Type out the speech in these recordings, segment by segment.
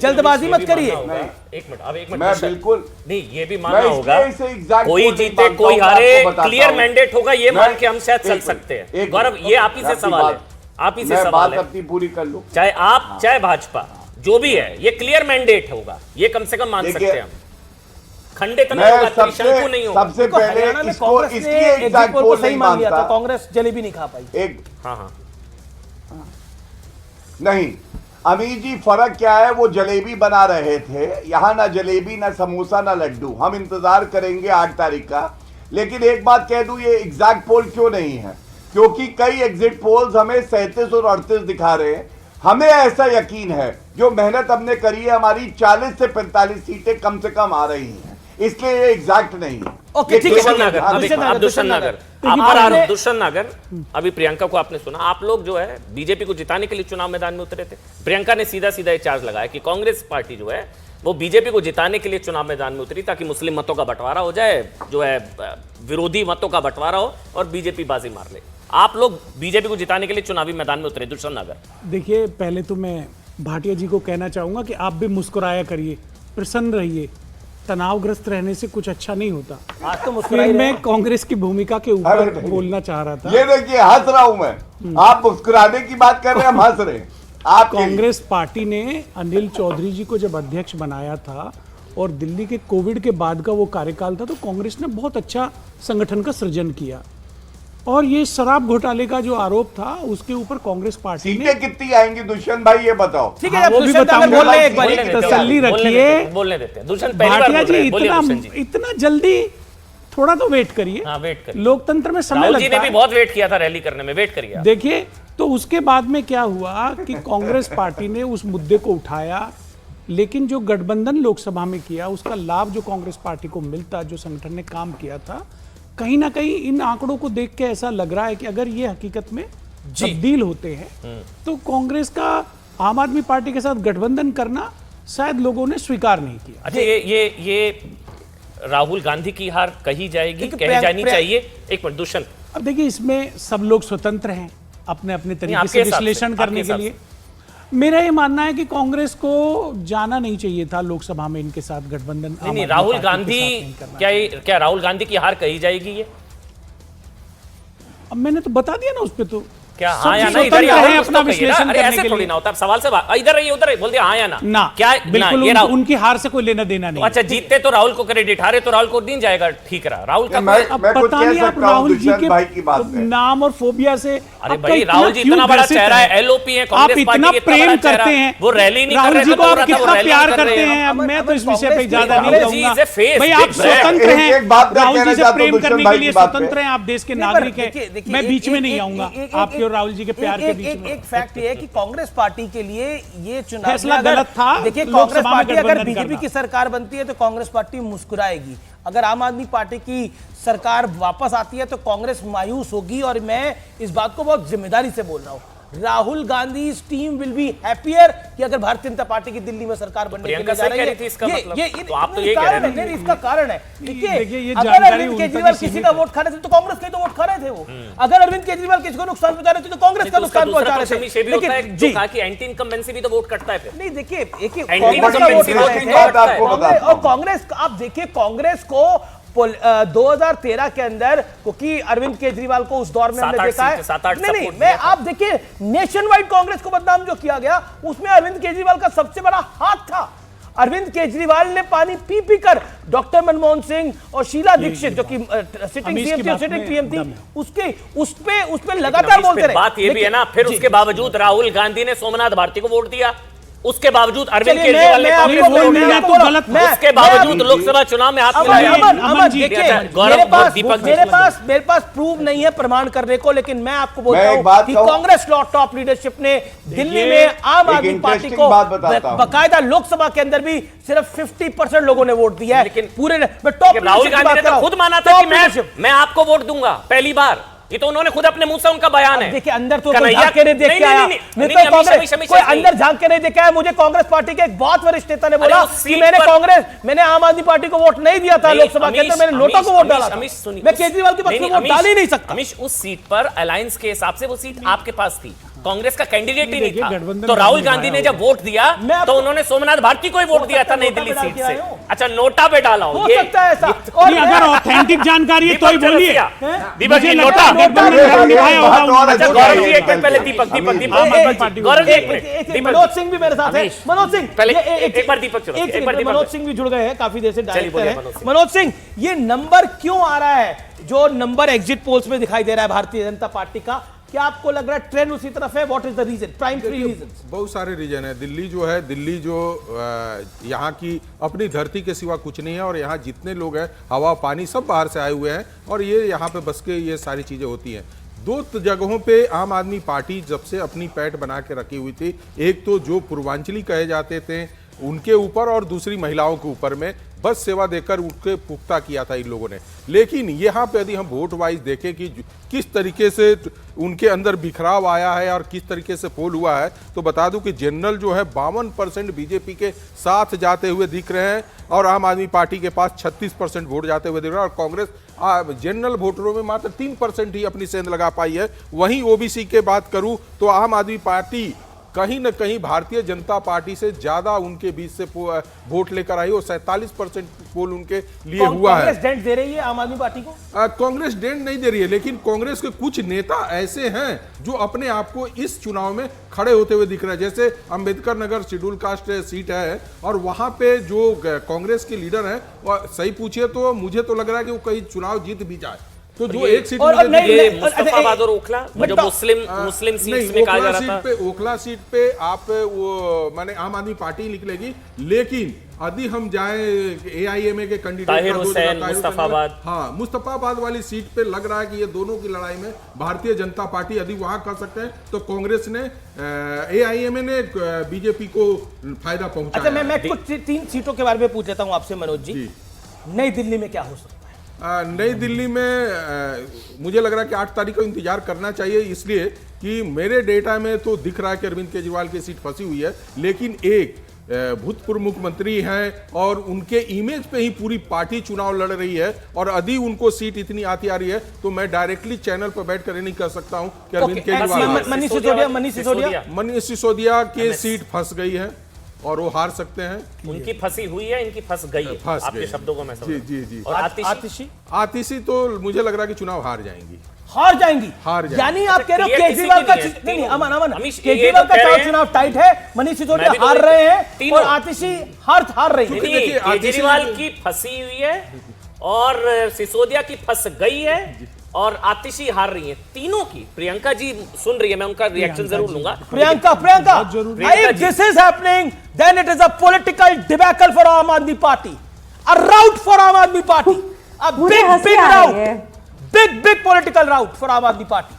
जल्दबाजी मत करिए। एक मिनट, अब एक मिनट, मैं बिल्कुल नहीं, ये भी मानना होगा कोई कोई जीते कोई हारे, क्लियर मैंडेट होगा, ये मान के हम शायद चल सकते हैं। गौरव, ये आप ही से सवाल है, आप ही से सवाल है, अपनी पूरी कर लूं, चाहे आप चाहे भाजपा, जो भी है, ये क्लियर मैंडेट होगा, ये कम से कम मान सकते हैं हम। खंडित नहीं होगा, त्रिशंकु नहीं होगा। सबसे पहले इसको इसकी एग्जैक्ट पोल नहीं मानता, कांग्रेस जलेबी नहीं खा पाई। एक हाँ नहीं, अमीर जी फर्क क्या है, वो जलेबी बना रहे थे, यहां ना जलेबी ना समोसा ना लड्डू। हम इंतजार करेंगे 8 तारीख का। लेकिन एक बात कह दूं, ये एग्जैक्ट पोल क्यों नहीं है, क्योंकि कई एग्जिट पोल्स हमें 37 और 38 दिखा रहे हैं। हमें ऐसा यकीन है, जो मेहनत हमने करी है, हमारी 40 से 45 सीटें कम से कम आ रही हैं, इसलिए ये एग्जैक्ट नहीं है। ओके, ठीक है। दुष्यंत नागर, अभी प्रियंका को आपने सुना, आप लोग जो है बीजेपी को जिताने के लिए चुनाव मैदान में उतरे थे। प्रियंका ने सीधा सीधा ये चार्ज लगाया कि कांग्रेस पार्टी जो है वो बीजेपी को जिताने के लिए चुनाव मैदान में उतरी ताकि मुस्लिम मतों का बंटवारा हो जाए, जो है विरोधी मतों का बंटवारा हो और बीजेपी बाजी मार ले। आप लोग बीजेपी को जिताने के लिए चुनावी मैदान में उतरे। दुष्यंत नागर, देखिए, पहले तो मैं भाटिया जी को कहना चाहूंगा कि आप भी मुस्कुराया करिए, प्रसन्न रहिए। तनावग्रस्त रहने से कुछ अच्छा नहीं होता। आज तो मुस्कुराई मैं कांग्रेस की भूमिका के ऊपर बोलना चाह रहा था। ये देखिए, हंस रहा हूं मैं, आप मुस्कुराने की बात कर रहे हैं, हम हंस रहे हैं। आप कांग्रेस पार्टी ने अनिल चौधरी जी को जब अध्यक्ष बनाया था और दिल्ली के कोविड के बाद का वो कार्यकाल था, तो कांग्रेस ने बहुत अच्छा संगठन का सृजन किया। और ये शराब घोटाले का जो आरोप था, उसके ऊपर कांग्रेस पार्टी ने सीटें कितनी आएंगी दुष्यंत भाई, ये बताओ। ठीक है, वो भी बताऊंगा, तसल्ली रखिए। बोलने देते हैं। दुष्यंत पहली बार बोल रहे हैं, बोलिए दुष्यंत जी। इतना जल्दी थोड़ा तो वेट करिए। हाँ, वेट करिए। लोकतंत्र में समय राहुल जी लगता ने भी है। बहुत वेट किया था रैली करने में, वेट करिए। देखिए, तो उसके बाद में क्या हुआ कि कांग्रेस पार्टी ने उस मुद्दे को उठाया, लेकिन जो गठबंधन लोकसभा में किया, उसका लाभ जो कांग्रेस पार्टी को मिलता, जो संगठन ने काम किया था, कहीं ना कहीं इन आंकड़ों को देख के ऐसा लग रहा है कि अगर ये हकीकत में तब्दील होते हैं तो कांग्रेस का आम आदमी पार्टी के साथ गठबंधन करना शायद लोगों ने स्वीकार नहीं किया। अच्छा, ये राहुल गांधी की हार कही जाएगी, कही जानी चाहिए? एक मिनट दुष्यंत, अब देखिए, इसमें सब लोग स्वतंत्र हैं अपने अपने तरीके से विश्लेषण करने के लिए। मेरा ये मानना है कि कांग्रेस को जाना नहीं चाहिए था लोकसभा में इनके साथ गठबंधन। नहीं, राहुल गांधी, क्या राहुल गांधी की हार कही जाएगी? ये अब मैंने तो बता दिया ना उस पे, तो क्या हाँ या ना? इधर है अपना विश्लेषण करने ऐसे के थोड़ी लिए ना होता, सवाल से इधर रहिए, उधर बोल दिया हाँ या ना। क्या बिल्कुल उनकी हार से कोई लेना देना नहीं। अच्छा, जीतते तो राहुल को क्रेडिट, हारे तो राहुल को नहीं जाएगा। ठीक रहा राहुल का। अब पता नहीं आप राहुल जी के नाम और फोबिया से, अरे भाई, राहुल जी इतना बड़ा चेहरा है, एलओपी है, आप इतना प्रेम करते हैं, वो रैली नहीं कर राहुल रहे जी थे, को आप कितना प्यार करते हैं। अब मैं तो इस विषय पे ज्यादा नहीं कहूंगा भाई, आप स्वतंत्र हैं, राहुल जी से प्रेम करने के लिए स्वतंत्र हैं, आप देश के नागरिक हैं। मैं बीच में नहीं आऊंगा आपके और राहुल जी के प्यार। एक फैक्ट ये है कि कांग्रेस पार्टी के लिए ये चुनाव फैसला गलत था। देखिए, कांग्रेस पार्टी अगर बीजेपी की सरकार बनती है तो कांग्रेस पार्टी मुस्कुराएगी। अगर आम आदमी पार्टी की सरकार वापस आती है तो कांग्रेस मायूस होगी। और मैं इस बात को बहुत जिम्मेदारी से बोल रहा हूं, Rahul Gandhi team will be happier कि अगर भारतीय जनता पार्टी की दिल्ली में सरकार बनने के लिए जा रही है। तो आप तो ये कह रहे हैं, इसका कारण है। देखिए, अगर अरविंद केजरीवाल किसी का वोट खा रहे थे तो कांग्रेस के तो वोट खा रहे थे वो। अगर अरविंद केजरीवाल किसी को नुकसान पहुंचा रहे थे तो कांग्रेस का नुकसान पहुंचा रहे थे। लेकिन जो कहा कि एंटी इनकम्बेंसी भी तो वोट कटता है। नहीं, देखिए, और कांग्रेस, आप देखिए कांग्रेस को 2013 के अंदर, क्योंकि अरविंद केजरीवाल को उस दौर में हमने देखा है। नहीं, मैं आप देखिए, नेशन वाइड कांग्रेस को बदनाम जो किया गया, उसमें अरविंद केजरीवाल का सबसे बड़ा हाथ था। अरविंद केजरीवाल ने पानी पी पी कर डॉक्टर मनमोहन सिंह और शीला दीक्षित, जो कि सिटिंग सीएम थी, सिटिंग पीएम थी, उस पे लगातार बोलते रहे। बात ये भी है ना, फिर उसके बावजूद राहुल गांधी ने सोमनाथ भारती को वोट दिया, उसके बावजूद अरविंद केजरीवाल ने उसके बावजूद लोकसभा चुनाव में हाथ मिलाया। मेरे पास प्रूफ नहीं है प्रमाण करने को, लेकिन मैं आपको बोलता हूं कि कांग्रेस टॉप लीडरशिप ने दिल्ली में आम आदमी पार्टी को बाकायदा लोकसभा के अंदर भी सिर्फ 50% लोगों ने वोट दिया है। लेकिन पूरे राहुल गांधी ने तो खुद माना था कि मैं आपको वोट दूंगा पहली बार। ये तो उन्होंने खुद अपने मुंह से उनका बयान है। देखिए, अंदर तो झांक के नहीं देख के आया, कोई अंदर झांक के नहीं देखा है। मुझे कांग्रेस पार्टी के एक बहुत वरिष्ठ नेता ने बोला कि मैंने आम आदमी पार्टी को वोट नहीं दिया था लोकसभा के अंदर, मैंने नोटा को वोट डाला था। मैं केजरीवाल के पक्ष में वोट डाल ही नहीं सकता। उस सीट पर अलायंस के हिसाब से वो सीट आपके पास थी, कांग्रेस का कैंडिडेट ही नहीं देखिए, था। गठबंधन तो राहुल निभाया गांधी ने होगा। जब वोट दिया मैं तो उन्होंने सोमनाथ भारती को ही वोट दिया था नई दिल्ली सीट से। अच्छा, नोटा पे डाला हो सकता है ऐसा। नहीं, अगर ऑथेंटिक जानकारी है तो ही बोलिए। दीपक जी, मुझे नोटा लगता है गठबंधन निभाया होगा उन्होंने। अच्छा, गौरव जी एक मिनट पहले, दीपक आम आदमी पार्टी को। गौरव जी एक मिनट, मनोज सिंह भी मेरे साथ है। अमीश, मनोज सिंह पहले ये एक बार दीपक चलो, एक बार दीपक। मनोज सिंह भी जुड़ गए हैं, काफी देर से डायरेक्टर बोलिए, हैं। मनोज सिंह। मनोज सिंह, ये नंबर क्यों आ रहा है जो नंबर एग्जिट पोल्स में दिखाई दे रहा है भारतीय जनता पार्टी का? क्या आपको लग रहा है ट्रेंड उसी तरफ है? What is the reason, prime three reason? बहुत सारे रीजन है। दिल्ली जो यहाँ की अपनी धरती के सिवा कुछ नहीं है, और यहाँ जितने लोग हैं, हवा पानी सब बाहर से आए हुए हैं, और ये यहाँ पे बस के ये सारी चीजें होती हैं। दो जगहों पे आम आदमी पार्टी जब से अपनी पैठ बना के रखी हुई थी, एक तो जो पूर्वांचली कहे जाते थे उनके ऊपर, और दूसरी महिलाओं के ऊपर में बस सेवा देकर उनके पुख्ता किया था इन लोगों ने। लेकिन यहाँ पे यदि हम वोट वाइज देखें कि किस तरीके से उनके अंदर बिखराव आया है और किस तरीके से पोल हुआ है, तो बता दूं कि जनरल जो है 52% बीजेपी के साथ जाते हुए दिख रहे हैं, और आम आदमी पार्टी के पास 36% वोट जाते हुए दिख रहे हैं, और कांग्रेस जनरल वोटरों में मात्र 3% ही अपनी सेंध लगा पाई है। वहीं ओबीसी के बात करूं तो आम आदमी पार्टी कहीं न कहीं भारतीय जनता पार्टी से ज्यादा उनके बीच से वोट लेकर आई, और 47% पोल उनके लिए हुआ है। कांग्रेस डेंट दे रही है आम आदमी पार्टी को? कांग्रेस डेंट नहीं दे रही है, लेकिन कांग्रेस के कुछ नेता ऐसे हैं जो अपने आप को इस चुनाव में खड़े होते हुए दिख रहे हैं। जैसे Ambedkar Nagar schedule caste seat है, और वहां पे जो कांग्रेस के लीडर हैं, वह सही पूछिए तो मुझे तो लग रहा है कि वो कहीं चुनाव जीत भी जाए। तो जो एक सीट और अब नहीं, ये नहीं, मुस्तफाबाद और ओखला जो मुस्लिम सीट्स में कहा जा रहा था, ओखला सीट पे आप वो माने आम आदमी पार्टी निकलेगी, लेकिन यदि हम जाए एआईएमए के कैंडिडेट ताहिर हुसैन, मुस्तफाबाद, हाँ, मुस्तफाबाद वाली सीट पे लग रहा है कि ये दोनों की लड़ाई में भारतीय जनता पार्टी यदि वहां कर सकते हैं, तो कांग्रेस ने एआईएमए ने बीजेपी को फायदा पहुंचाया। अच्छा, मैं कुछ 3 सीटों के बारे में पूछ लेता हूं आपसे मनोज जी। नई दिल्ली में क्या हो सकता है? नई दिल्ली में मुझे लग रहा है कि 8 तारीख को इंतजार करना चाहिए, इसलिए कि मेरे डेटा में तो दिख रहा है कि अरविंद केजरीवाल की सीट फंसी हुई है, लेकिन एक भूतपूर्व मुख्यमंत्री हैं और उनके इमेज पे ही पूरी पार्टी चुनाव लड़ रही है, और यदि उनको सीट इतनी आती आ रही है तो मैं डायरेक्टली चैनल पर बैठ कर नहीं कर सकता हूं कि अरविंद केजरीवाल, मनीष सिसोदिया की सीट फंस गई है और वो हार सकते हैं। उनकी फंसी हुई है, इनकी फंस गई है, आपके शब्दों को मैं समझ। जी। और आतिशी तो मुझे लग रहा है कि चुनाव हार जाएंगी। यानी आप कह रहे हो केजरीवाल का नहीं, अमन केजरीवाल का चुनाव टाइट है, मनीष सिसोदिया हार रहे हैं और आतिशी हार रही है। केजरीवाल की फंसी हुई है और सिसोदिया की फंस गई है और आतिशी हार रही है, तीनों की। प्रियंका जी सुन रही है, मैं उनका रिएक्शन जरूर लूंगा। Priyanka, if this is happening, then it is a political debacle for Aam Aadmi Party, a rout for Aam Aadmi Party, a big rout, big political rout for Aam Aadmi Party.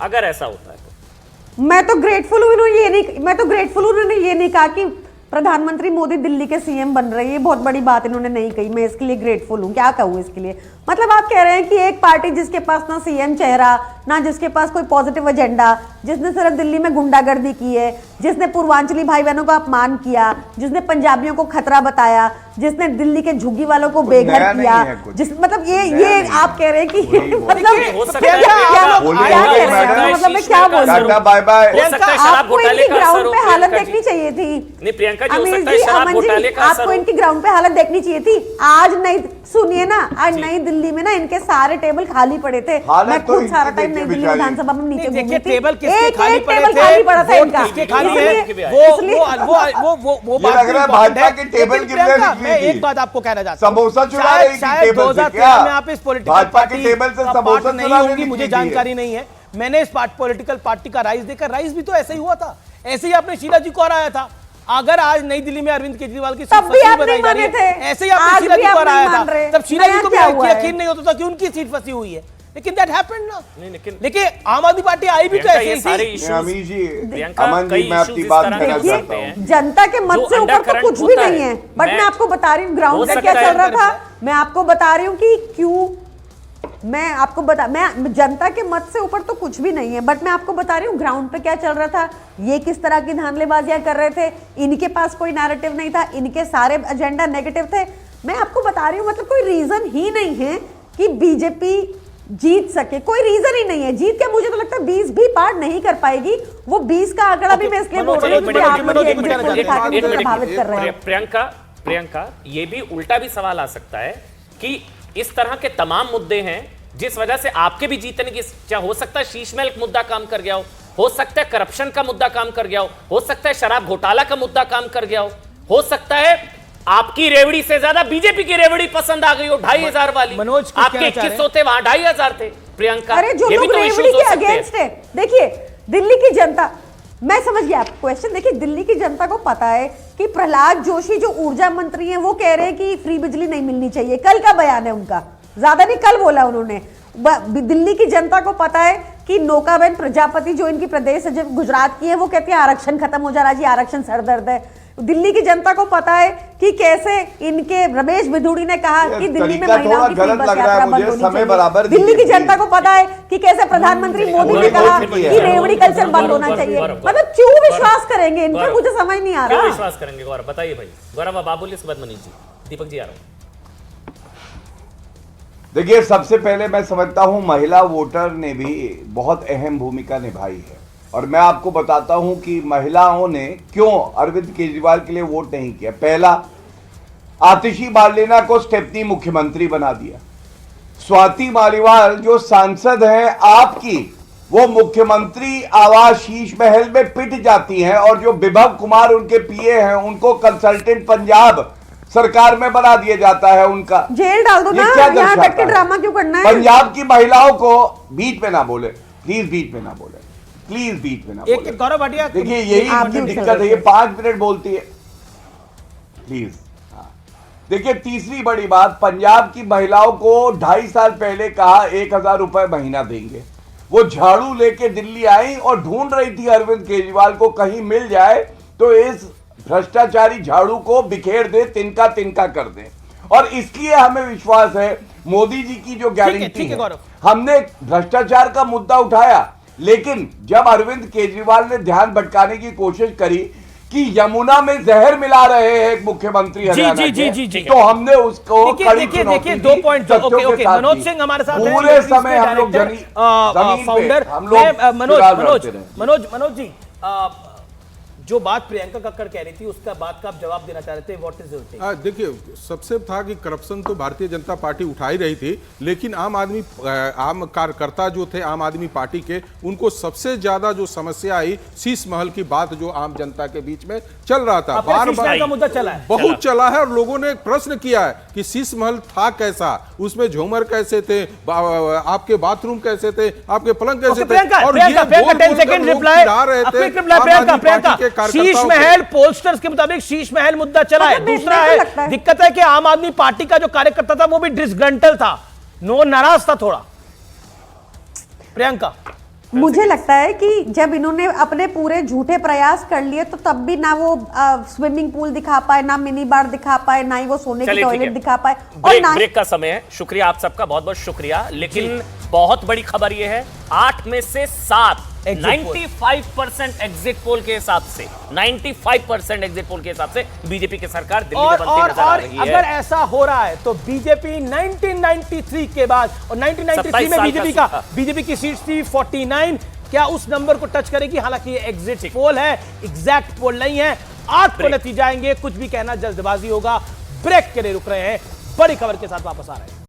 अगर ऐसा होता है तो मैं तो grateful हूं उन्होंने ये नहीं कहा कि प्रधानमंत्री मोदी दिल्ली के सीएम बन रहे हैं। ये बहुत बड़ी बात इन्होंने नहीं कही, मैं इसके लिए ग्रेटफुल हूं। क्या कहूं इसके लिए? मतलब आप कह रहे हैं कि एक पार्टी जिसके पास ना सीएम चेहरा, ना जिसके पास कोई पॉजिटिव एजेंडा, जिसने सिर्फ दिल्ली में गुंडागर्दी की है, जिसने पूर्वांचली भाई बहनों का अपमान किया, जिसने पंजाबियों को खतरा बताया, जिसने दिल्ली के झुग्गी वालों को बेघर किया, जिस मतलब ये आप कह रहे हैं कि मतलब मैं क्या बोल रही हूँ? आपको इनकी ग्राउंड पे हालत देखनी चाहिए थी। प्रियंका जी, हो सकता है शराब घोटाले का आपको इनकी ग्राउंड पे हालत देखनी चाहिए थी। आज नहीं, सुनिए ना, आज नई दिल्ली में ना इनके सारे टेबल खाली पड़े थे। मैं खुद सारा टाइम नई दिल्ली विधानसभा में नीचे घूमी थी। टेबल किसके खाली पड़े थे? खाली पड़ा था इनका। किसके खाली है? वो भाजपा के टेबल मैं एक बात आपको कहना चाहता हूं, समोसा चुरा रही थी शायद 2013 में आप इस पॉलिटिकल पार्टी टेबल से समोसा नहीं होगी, मुझे जानकारी नहीं है। मैंने इस पॉलिटिकल पार्टी का राइज देखा, राइज भी तो ऐसे ही हुआ था, ऐसे ही आपने शीला जी को हराया था। अगर आज नई दिल्ली में अरविंद केजरीवाल की सीट फंसी बताई जा रही है, ऐसे ही आपने शीला जी को हराया था, तब शीला जी को भी यकीन नहीं होता था कि उनकी सीट फंसी हुई है, लेकिन दैट हैपेंड ना। लेकिन आम आदमी पार्टी आई भी तो ऐसे ही थी। अमीश जी, प्रियंका, अमन जी, मैं आपकी बात कहना चाहता हूं, जनता के मत से ऊपर तो कुछ भी नहीं है, बट मैं आपको बता रही हूँ ग्राउंड पे क्या चल रहा था। मैं आपको बता रही हूँ कि क्यों, मैं जनता के मत से ऊपर तो कुछ भी नहीं है, बट मैं आपको बता रही हूँ ग्राउंड पे क्या चल रहा था। ये किस तरह की धांधलेबाजियां कर रहे थे, इनके पास कोई नैरेटिव नहीं था, इनके सारे एजेंडा नेगेटिव थे। मैं आपको बता रही हूँ, मतलब कोई रीजन ही नहीं है कि बीजेपी जीत सके, कोई रीजन ही नहीं है। जीत के मुझे तो लगता है 20 भी पार नहीं कर पाएगी। वो 20 का आंकड़ा भी मैं इसलिए बोल रही हूँ क्योंकि आप मुझे एग्जिट पोल दिखा के मुझे प्रभावित कर रहे हैं। प्रियंका, ये भी उल्टा भी सवाल आ सकता है कि इस तरह के तमाम मुद्दे हैं जिस वजह से आपके भी जीतने की, क्या हो सकता है शीश महल मुद्दा काम कर गया हो सकता है करप्शन का मुद्दा काम कर गया हो सकता है शराब घोटाला का मुद्दा काम कर गया हो सकता है आपकी रेवड़ी से ज्यादा बीजेपी की रेवड़ी पसंद आ गई हो 2500 वाली। मनोज आपके 2100 थे, वहां 2500 थे। प्रियंका, अरे जो लोग रेवड़ी के अगेंस्ट है, देखिए दिल्ली की जनता, मैं समझ गया आपका क्वेश्चन। देखिए दिल्ली की जनता को पता है कि प्रहलाद जोशी जो ऊर्जा मंत्री हैं वो कह रहे हैं कि फ्री बिजली नहीं मिलनी चाहिए। कल का बयान है उनका, ज्यादा नहीं कल बोला उन्होंने। दिल्ली की जनता को पता है कि नौकाबेन प्रजापति जो इनकी प्रदेश जो गुजरात की है वो कहती है आरक्षण खत्म हो जा रहा जी, आरक्षण सरदर्द है। दिल्ली की जनता को पता है कि कैसे इनके रमेश बिधूड़ी ने कहा कि दिल्ली में महिलाओं की फ्री बस यात्रा बंद होनी चाहिए। दिल्ली की जनता को पता है कि कैसे प्रधानमंत्री मोदी ने कहा कि रेवड़ी कल्चर बंद होना चाहिए। मतलब क्यों विश्वास करेंगे इन पर, मुझे समझ नहीं आ रहा। क्यों विश्वास करेंगे गौरव, बताइए भाई। गौरव बाबुल से मनीष जी, दीपक जी आ रहा हूं। देखिए सबसे पहले मैं समझता हूं महिला वोटर ने भी बहुत अहम भूमिका निभाई है और मैं आपको बताता हूं कि महिलाओं ने क्यों अरविंद केजरीवाल के लिए वोट नहीं किया। पहला, आतिशी मार्लेना को स्टेपनी मुख्यमंत्री बना दिया। स्वाति मालीवाल जो सांसद हैं आपकी, वो मुख्यमंत्री आवास शीश महल में पिट जाती हैं और जो विभव कुमार उनके पीए हैं उनको कंसल्टेंट पंजाब सरकार में बना दिया जाता है। उनका जेल डाल दो ना, यहाँ बैठ के ड्रामा क्यों करना है। पंजाब की महिलाओं को बीच में ना बोले प्लीज, बीच में ना बोले प्लीज, बीच में ना बोले। एक गौरव भाटिया, देखिए यही दिक्कत है, ये 5 मिनट बोलती है प्लीज। देखिए तीसरी बड़ी बात, पंजाब की महिलाओं को 2.5 साल पहले कहा 1000 रुपए महीना देंगे। वो झाड़ू लेके दिल्ली आई और ढूंढ रही थी अरविंद केजरीवाल को कहीं मिल जाए तो इस भ्रष्टाचारी झाड़ू को बिखेर दे, तिनका तिनका कर दे। और इसलिए हमें विश्वास है मोदी जी की जो गारंटी है, हमने भ्रष्टाचार का मुद्दा उठाया, लेकिन जब अरविंद केजरीवाल ने ध्यान भटकाने की कोशिश करी कि यमुना में जहर मिला रहे हैं एक मुख्यमंत्री हरियाणा के, तो हमने उसको देखिए 2 पॉइंट। ओके, मनोज सिंह हमारे साथ पूरे समय हम लोग फाउंडर मनोज जी, जो बात प्रियंका कक्कड़ कह रही थी उसका बात का आप जवाब देना चाह रहे थे, व्हाट इज योर टेक? देखिए सबसे था कि करप्शन तो भारतीय जनता पार्टी उठा ही रही थी, लेकिन आम कार्यकर्ता जो थे आम आदमी पार्टी के, उनको सबसे ज्यादा जो समस्या आई शीश महल की बात जो आम जनता के बीच में चल रहा था, बार बार का मुद्दा चला है, बहुत चला है। और लोगों ने प्रश्न किया है कि शीश महल था कैसा, उसमें झूमर कैसे थे, आपके बाथरूम कैसे थे, आपके पलंग कैसे थे, और ये शीश महल पोस्टर्स के मुताबिक शीश महल मुद्दा चला है। दूसरा है दिक्कत है कि आम आदमी पार्टी का जो कार्यकर्ता था वो भी डिसग्रंटल था, नाराज था थोड़ा। प्रियंका, मुझे लगता है कि जब इन्होंने अपने पूरे झूठे प्रयास कर लिए तो तब भी ना वो स्विमिंग पूल दिखा पाए, ना मिनी बार दिखा पाए, ना ही वो सोने की टॉयलेट दिखा पाए। और ब्रेक का समय है, शुक्रिया आप सबका, बहुत बहुत शुक्रिया। लेकिन बहुत बड़ी खबर ये है, 8 में से 7 95% एग्जिट पोल के हिसाब से 95% एग्जिट पोल के हिसाब से बीजेपी की सरकार दिल्ली में बनती नजर आ रही है। अगर ऐसा हो रहा है तो बीजेपी 1993 के बाद, और 1993 में बीजेपी की सीट थी 49, क्या उस नंबर को टच करेगी? हालांकि ये एग्जिट पोल है, एग्जैक्ट पोल नहीं है। 8 को नतीजा आएंगे, कुछ भी कहना जल्दबाजी होगा। ब्रेक के लिए रुक रहे हैं, बड़ी खबर के साथ वापस आ रहे हैं।